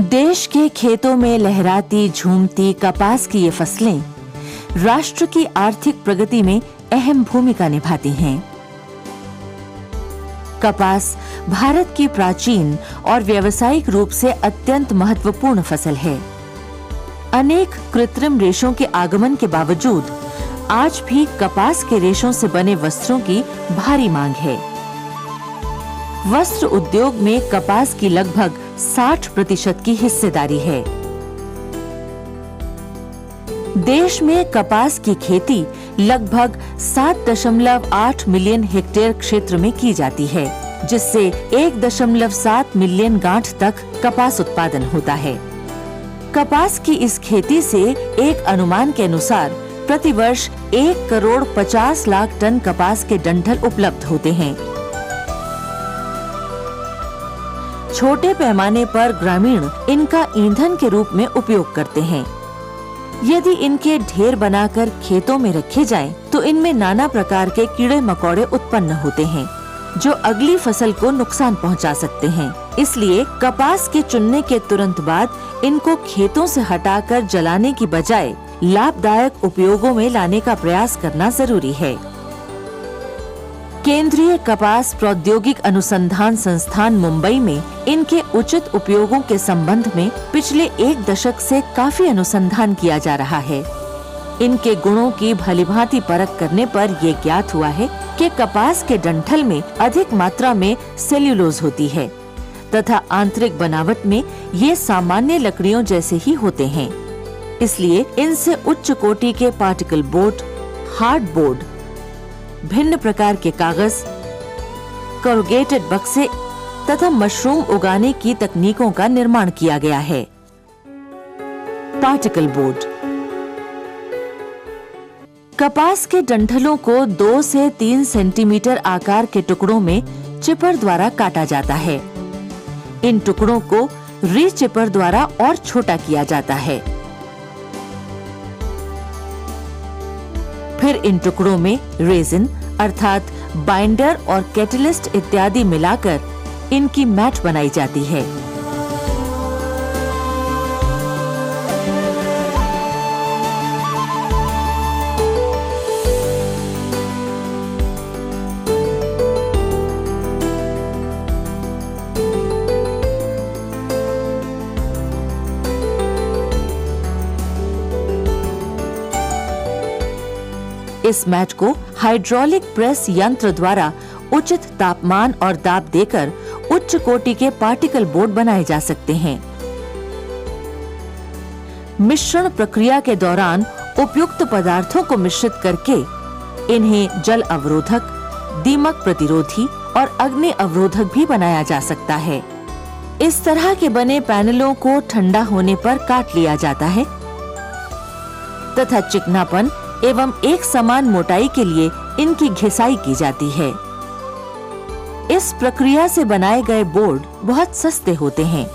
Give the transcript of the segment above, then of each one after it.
देश के खेतों में लहराती झूमती कपास की ये फसलें राष्ट्र की आर्थिक प्रगति में अहम भूमिका निभाती हैं। कपास भारत की प्राचीन और व्यावसायिक रूप से अत्यंत महत्वपूर्ण फसल है। अनेक कृत्रिम रेशों के आगमन के बावजूद आज भी कपास के रेशों से बने वस्त्रों की भारी मांग है। वस्त्र उद्योग में कपास की लगभग 60% की हिस्सेदारी है। देश में कपास की खेती लगभग 7.8 मिलियन हेक्टेयर क्षेत्र में की जाती है, जिससे 1.7 मिलियन गांठ तक कपास उत्पादन होता है। कपास की इस खेती से एक अनुमान के अनुसार प्रतिवर्ष 1,50,00,000 टन कपास के डंठल उपलब्ध होते हैं। छोटे पैमाने पर ग्रामीण इनका ईंधन के रूप में उपयोग करते हैं। यदि इनके ढेर बनाकर खेतों में रखे जाएं, तो इनमें नाना प्रकार के कीड़े मकोड़े उत्पन्न होते हैं, जो अगली फसल को नुकसान पहुंचा सकते हैं। इसलिए कपास के चुनने के तुरंत बाद इनको खेतों से हटाकर जलाने की बजाय लाभदायक उपयोगों में लाने का प्रयास करना जरूरी है। केंद्रीय कपास प्रौद्योगिक अनुसंधान संस्थान मुंबई में इनके उचित उपयोगों के संबंध में पिछले 1 दशक से काफी अनुसंधान किया जा रहा है। इनके गुणों की भलीभांति परख करने पर ये ज्ञात हुआ है कि कपास के डंठल में अधिक मात्रा में सेल्यूलोज होती है तथा आंतरिक बनावट में ये सामान्य लकड़ियों जैसे ही होते हैं। इसलिए इनसे उच्च कोटि के पार्टिकल बोर्ड, हार्ड बोर्ड, भिन्न प्रकार के कागज, कॉरुगेटेड बक्से तथा मशरूम उगाने की तकनीकों का निर्माण किया गया है। पार्टिकल बोर्ड कपास के डंठलों को 2 से 3 सेंटीमीटर आकार के टुकड़ों में चिपर द्वारा काटा जाता है। इन टुकड़ों को रीचिपर द्वारा और छोटा किया जाता है। फिर इन टुकड़ों में रेजिन अर्थात बाइंडर और कैटलिस्ट इत्यादि मिलाकर इनकी मैट बनाई जाती है। इस मैट को हाइड्रोलिक प्रेस यंत्र द्वारा उचित तापमान और दाब देकर उच्च कोटि के पार्टिकल बोर्ड बनाए जा सकते हैं। मिश्रण प्रक्रिया के दौरान उपयुक्त पदार्थों को मिश्रित करके इन्हें जल अवरोधक, दीमक प्रतिरोधी और अग्नि अवरोधक भी बनाया जा सकता है। इस तरह के बने पैनलों को ठंडा होने पर काट लिया जाता है तथा चिकनापन एवं एक समान मोटाई के लिए इनकी घिसाई की जाती है। इस प्रक्रिया से बनाए गए बोर्ड बहुत सस्ते होते हैं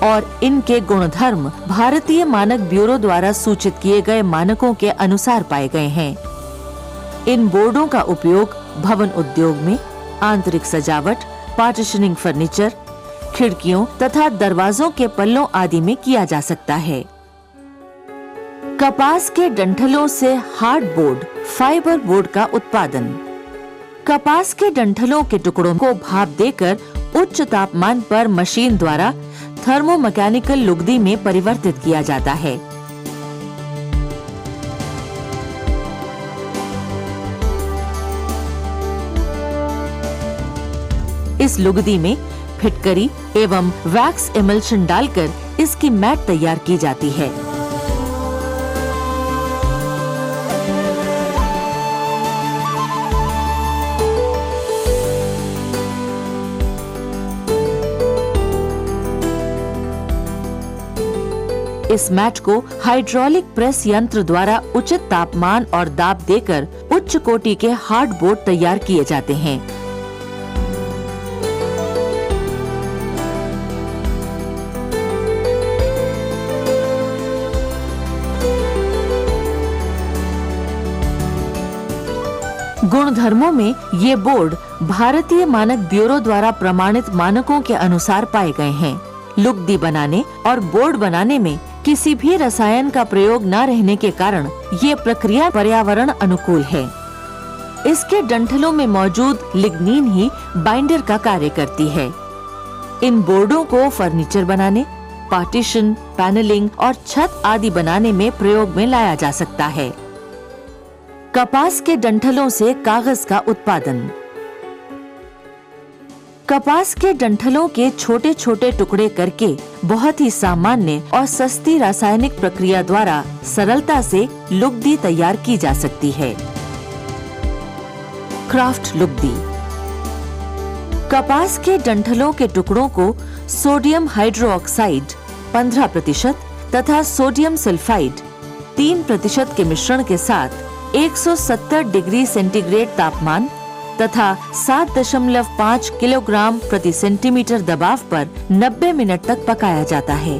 और इनके गुणधर्म भारतीय मानक ब्यूरो द्वारा सूचित किए गए मानकों के अनुसार पाए गए हैं। इन बोर्डों का उपयोग भवन उद्योग में आंतरिक सजावट, पार्टीशनिंग फर्नीचर, खिड़कियों तथा दरवाजों के पल्लों आदि में किया जा सकता है। कपास के डंठलों से हार्ड बोर्ड, फाइबर बोर्ड का उत्पादन। कपास के डंठलों के टुकड़ों को भाप देकर उच्च तापमान पर मशीन द्वारा थर्मोमैकेनिकल लुगदी में परिवर्तित किया जाता है। इस लुगदी में फिटकरी एवं वैक्स एमल्शन डालकर इसकी मैट तैयार की जाती है। इस मैट को हाइड्रोलिक प्रेस यंत्र द्वारा उचित तापमान और दाब देकर उच्च कोटि के हार्ड बोर्ड तैयार किए जाते हैं। गुणधर्मों में ये बोर्ड भारतीय मानक ब्यूरो द्वारा प्रमाणित मानकों के अनुसार पाए गए हैं। लुगदी बनाने और बोर्ड बनाने में किसी भी रसायन का प्रयोग न रहने के कारण ये प्रक्रिया पर्यावरण अनुकूल है। इसके डंठलों में मौजूद लिग्नीन ही बाइंडर का कार्य करती है। इन बोर्डों को फर्नीचर बनाने, पार्टीशन, पैनलिंग और छत आदि बनाने में प्रयोग में लाया जा सकता है। कपास के डंठलों से कागज का उत्पादन। कपास के डंठलों के छोटे छोटे टुकड़े करके बहुत ही सामान्य और सस्ती रासायनिक प्रक्रिया द्वारा सरलता से लुगदी तैयार की जा सकती है। क्राफ्ट लुगदी। कपास के डंठलों के टुकड़ों को सोडियम हाइड्रोक्साइड 15% तथा सोडियम सल्फाइड 3% के मिश्रण के साथ 170 डिग्री सेंटीग्रेड तापमान तथा 7.5 किलोग्राम प्रति सेंटीमीटर दबाव पर 90 मिनट तक पकाया जाता है।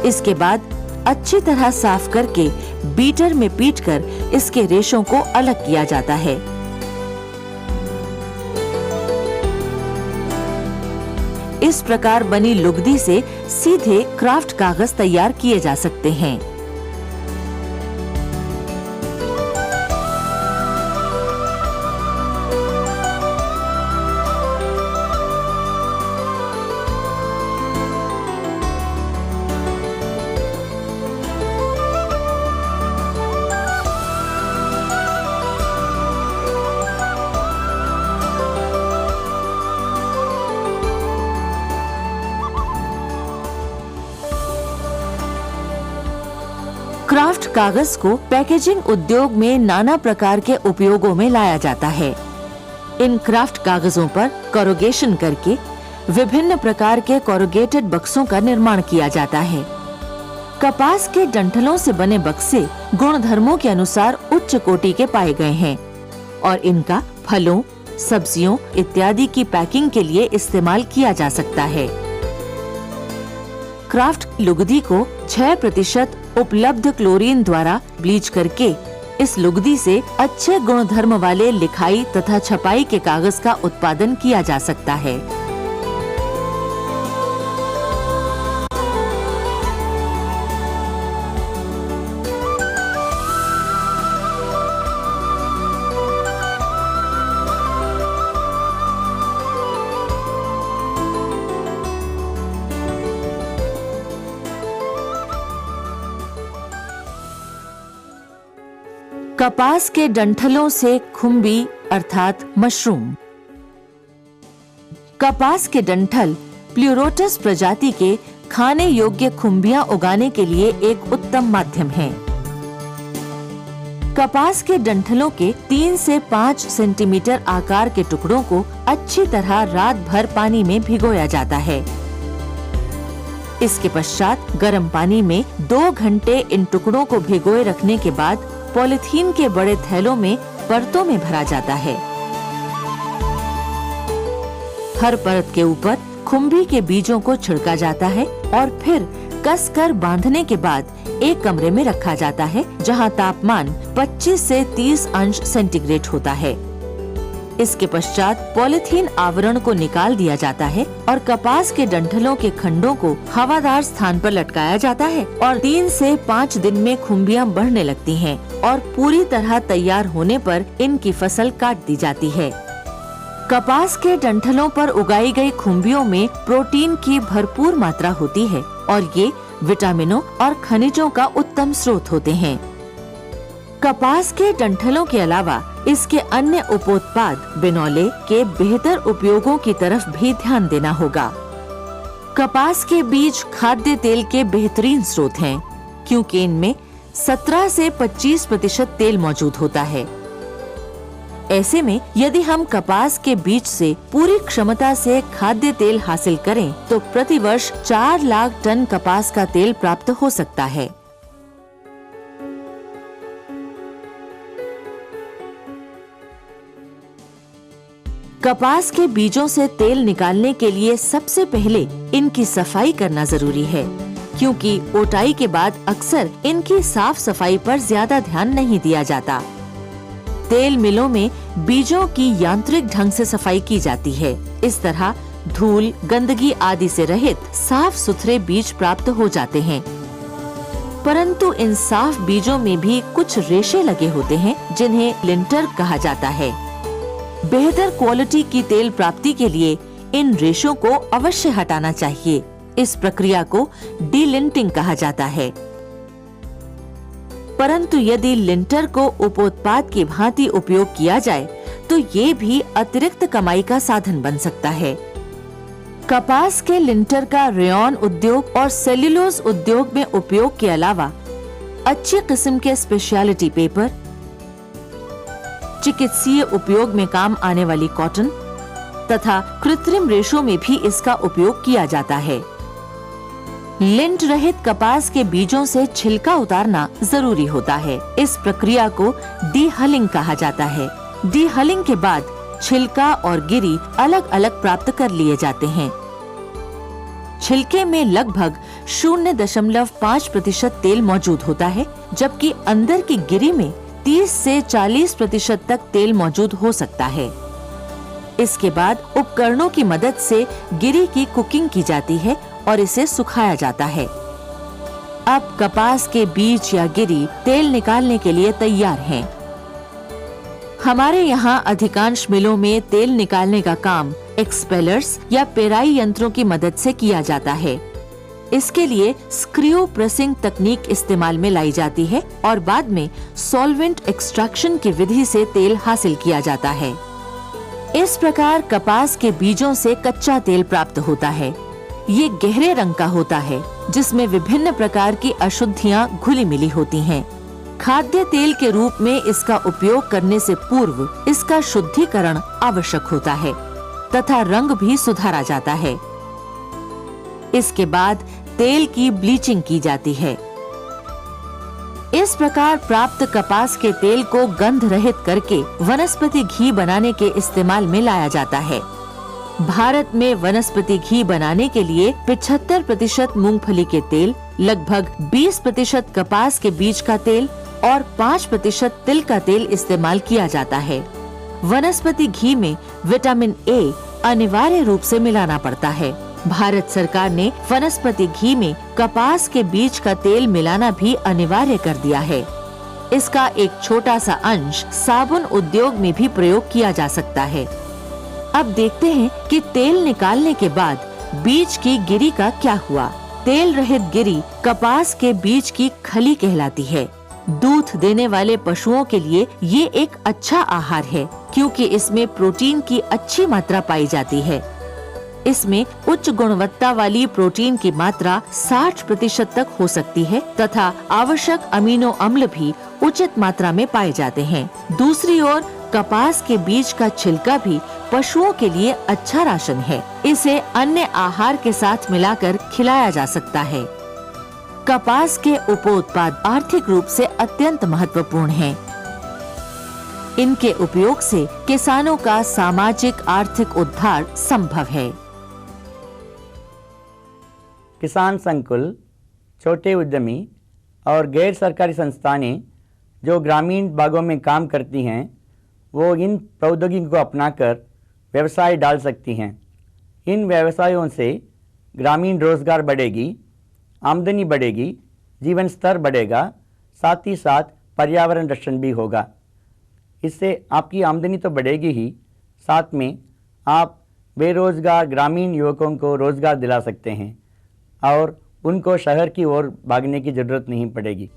इसके बाद अच्छी तरह साफ करके बीटर में पीटकर इसके रेशों को अलग किया जाता है। इस प्रकार बनी लुगदी से सीधे क्राफ्ट कागज तैयार किए जा सकते हैं। क्राफ्ट कागज को पैकेजिंग उद्योग में नाना प्रकार के उपयोगों में लाया जाता है। इन क्राफ्ट कागजों पर कोरुगेशन करके विभिन्न प्रकार के कोरुगेटेड बक्सों का निर्माण किया जाता है। कपास के डंठलों से बने बक्से गुणधर्मों के अनुसार उच्च कोटि के पाए गए हैं और इनका फलों, सब्जियों इत्यादि की पैकिंग के लिए इस्तेमाल किया जा सकता है। क्राफ्ट लुगदी को 6% उपलब्ध क्लोरीन द्वारा ब्लीच करके इस लुगदी से अच्छे गुणधर्म वाले लिखाई तथा छपाई के कागज का उत्पादन किया जा सकता है। कपास के डंठलों से खुम्बी अर्थात मशरूम। कपास के डंठल प्लूरोटस प्रजाति के खाने योग्य खुम्बियां उगाने के लिए एक उत्तम माध्यम है। कपास के डंठलों के 3 से 5 सेंटीमीटर आकार के टुकड़ों को अच्छी तरह रात भर पानी में भिगोया जाता है। इसके पश्चात गर्म पानी में 2 घंटे इन टुकड़ों को भिगोए रखने के बाद पॉलिथीन के बड़े थैलों में परतों में भरा जाता है। हर परत के ऊपर खुम्भी के बीजों को छिड़का जाता है और फिर कसकर बांधने के बाद एक कमरे में रखा जाता है जहां तापमान 25 से 30 अंश सेंटीग्रेड होता है। इसके पश्चात पॉलिथीन आवरण को निकाल दिया जाता है और कपास के डंठलों के खंडों को हवादार स्थान पर लटकाया जाता है और 3 से 5 दिन में खुम्बियां बढ़ने लगती हैं और पूरी तरह तैयार होने पर इनकी फसल काट दी जाती है। कपास के डंठलों पर उगाई गई खुम्बियों में प्रोटीन की भरपूर मात्रा होती है और ये विटामिनों और खनिजों का उत्तम स्रोत होते हैं। कपास के डंठलों के अलावा इसके अन्य उपोत्पाद बिनौले के बेहतर उपयोगों की तरफ भी ध्यान देना होगा। कपास के बीज खाद्य तेल के बेहतरीन स्रोत हैं, क्योंकि इनमें 17 से 25% तेल मौजूद होता है। ऐसे में यदि हम कपास के बीज से पूरी क्षमता से खाद्य तेल हासिल करें तो प्रतिवर्ष 4 लाख टन कपास का तेल प्राप्त हो सकता है। कपास के बीजों से तेल निकालने के लिए सबसे पहले इनकी सफाई करना जरूरी है, क्योंकि ओटाई के बाद अक्सर इनकी साफ सफाई पर ज्यादा ध्यान नहीं दिया जाता। तेल मिलों में बीजों की यांत्रिक ढंग से सफाई की जाती है। इस तरह धूल, गंदगी आदि से रहित साफ सुथरे बीज प्राप्त हो जाते हैं। परंतु इन साफ बीजों में भी कुछ रेशे लगे होते हैं जिन्हें लिंटर कहा जाता है। बेहतर क्वालिटी की तेल प्राप्ति के लिए इन रेशों को अवश्य हटाना चाहिए। इस प्रक्रिया को डीलिंटिंग कहा जाता है। परंतु यदि लिंटर को उपोत्पाद की भांति उपयोग किया जाए तो ये भी अतिरिक्त कमाई का साधन बन सकता है। कपास के लिंटर का रेयॉन उद्योग और सेल्यूलोज उद्योग में उपयोग के अलावा अच्छी किस्म के स्पेशलिटी पेपर, चिकित्सीय उपयोग में काम आने वाली कॉटन तथा कृत्रिम रेशों में भी इसका उपयोग किया जाता है। लिंट रहित कपास के बीजों से छिलका उतारना जरूरी होता है। इस प्रक्रिया को डीहलिंग कहा जाता है। डीहलिंग के बाद छिलका और गिरी अलग अलग प्राप्त कर लिए जाते हैं। छिलके में लगभग 0.5% तेल मौजूद होता है, जबकि अंदर की गिरी में 30 से 40% तक तेल मौजूद हो सकता है। इसके बाद उपकरणों की मदद से गिरी की कुकिंग की जाती है और इसे सुखाया जाता है। अब कपास के बीज या गिरी तेल निकालने के लिए तैयार हैं। हमारे यहाँ अधिकांश मिलों में तेल निकालने का काम एक्सपेलर्स या पेराई यंत्रों की मदद से किया जाता है। इसके लिए स्क्रू प्रेसिंग तकनीक इस्तेमाल में लाई जाती है और बाद में सॉल्वेंट एक्सट्रैक्शन की विधि से तेल हासिल किया जाता है। इस प्रकार कपास के बीजों से कच्चा तेल प्राप्त होता है। ये गहरे रंग का होता है, जिसमें विभिन्न प्रकार की अशुद्धियां घुली मिली होती हैं। खाद्य तेल के रूप में इसका उपयोग करने से पूर्व इसका शुद्धिकरण आवश्यक होता है तथा रंग भी सुधारा जाता है। इसके बाद तेल की ब्लीचिंग की जाती है। इस प्रकार प्राप्त कपास के तेल को गंध रहित करके वनस्पति घी बनाने के इस्तेमाल में लाया जाता है। भारत में वनस्पति घी बनाने के लिए 75% मूंगफली के तेल, लगभग 20% कपास के बीज का तेल और 5% तिल का तेल इस्तेमाल किया जाता है। वनस्पति घी में विटामिन ए अनिवार्य रूप से मिलाना पड़ता है। भारत सरकार ने वनस्पति घी में कपास के बीज का तेल मिलाना भी अनिवार्य कर दिया है। इसका एक छोटा सा अंश साबुन उद्योग में भी प्रयोग किया जा सकता है। अब देखते हैं कि तेल निकालने के बाद बीज की गिरी का क्या हुआ। तेल रहित गिरी कपास के बीज की खली कहलाती है। दूध देने वाले पशुओं के लिए ये एक अच्छा आहार है, क्योंकि इसमें प्रोटीन की अच्छी मात्रा पाई जाती है। इसमें उच्च गुणवत्ता वाली प्रोटीन की मात्रा 60% तक हो सकती है तथा आवश्यक अमीनो अम्ल भी उचित मात्रा में पाए जाते हैं। दूसरी ओर कपास के बीज का छिलका भी पशुओं के लिए अच्छा राशन है। इसे अन्य आहार के साथ मिलाकर खिलाया जा सकता है। कपास के उपोत्पाद आर्थिक रूप से अत्यंत महत्वपूर्ण हैं। इनके उपयोग से किसानों का सामाजिक आर्थिक उद्धार संभव है। किसान संकुल, छोटे उद्यमी और गैर सरकारी संस्थानें जो ग्रामीण भागों में काम करती हैं, वो इन प्रौद्योगिकी को अपनाकर व्यवसाय डाल सकती हैं। इन व्यवसायों से ग्रामीण रोजगार बढ़ेगी, आमदनी बढ़ेगी, जीवन स्तर बढ़ेगा, साथ ही साथ पर्यावरण रक्षण भी होगा। इससे आपकी आमदनी तो बढ़ेगी ही, साथ में आप बेरोजगार ग्रामीण युवकों को रोजगार दिला सकते हैं और उनको शहर की ओर भागने की ज़रूरत नहीं पड़ेगी।